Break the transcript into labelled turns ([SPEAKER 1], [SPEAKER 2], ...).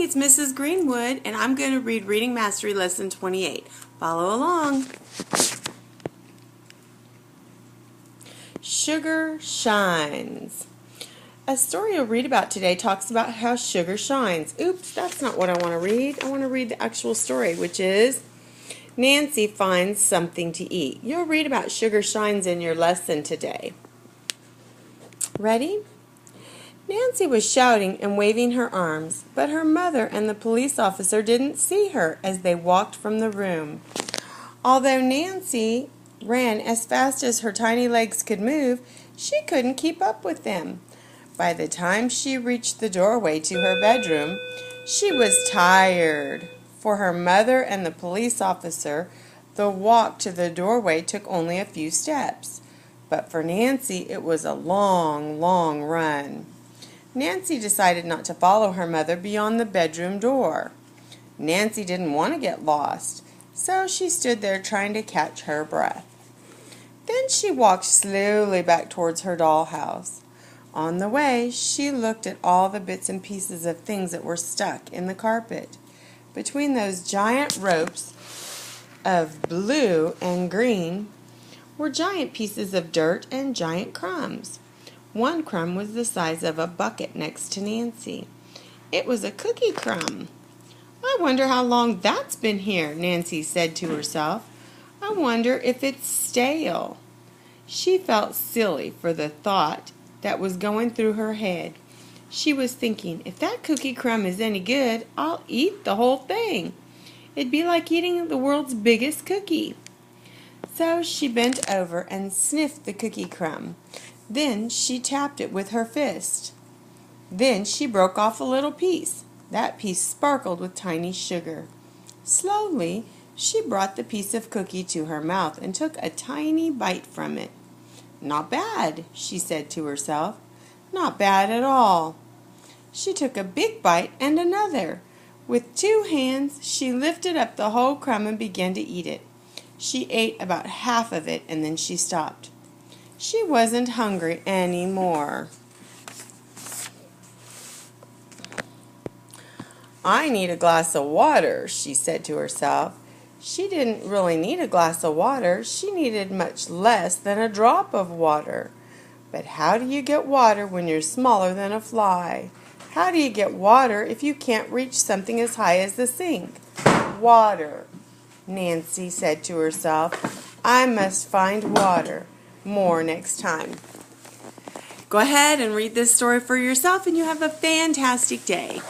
[SPEAKER 1] it's Mrs. Greenwood, and I'm going to read Reading Mastery Lesson 28. Follow along. Sugar shines. A story you'll read about today talks about how sugar shines. Oops, that's not what I want to read. I want to read the actual story, which is Nancy finds something to eat. You'll read about sugar shines in your lesson today. Ready? Nancy was shouting and waving her arms, but her mother and the police officer didn't see her as they walked from the room. Although Nancy ran as fast as her tiny legs could move, she couldn't keep up with them. By the time she reached the doorway to her bedroom, she was tired. For her mother and the police officer, the walk to the doorway took only a few steps. But for Nancy, it was a long, long run. Nancy decided not to follow her mother beyond the bedroom door. Nancy didn't want to get lost, so she stood there trying to catch her breath. Then she walked slowly back towards her dollhouse. On the way, she looked at all the bits and pieces of things that were stuck in the carpet. Between those giant ropes of blue and green were giant pieces of dirt and giant crumbs. One crumb was the size of a bucket next to Nancy. It was a cookie crumb. "I wonder how long that's been here," Nancy said to herself. "I wonder if it's stale." She felt silly for the thought that was going through her head. She was thinking, if that cookie crumb is any good, I'll eat the whole thing. It'd be like eating the world's biggest cookie. So she bent over and sniffed the cookie crumb. Then she tapped it with her fist. Then she broke off a little piece. That piece sparkled with tiny sugar. Slowly, she brought the piece of cookie to her mouth and took a tiny bite from it. "Not bad," she said to herself. "Not bad at all." She took a big bite and another. With 2 hands, she lifted up the whole crumb and began to eat it. She ate about half of it and then she stopped. She wasn't hungry anymore. "I need a glass of water," she said to herself. She didn't really need a glass of water. She needed much less than a drop of water. But how do you get water when you're smaller than a fly? How do you get water if you can't reach something as high as the sink? Water, Nancy said to herself. I must find water. More next time. Go ahead and read this story for yourself, and you have a fantastic day.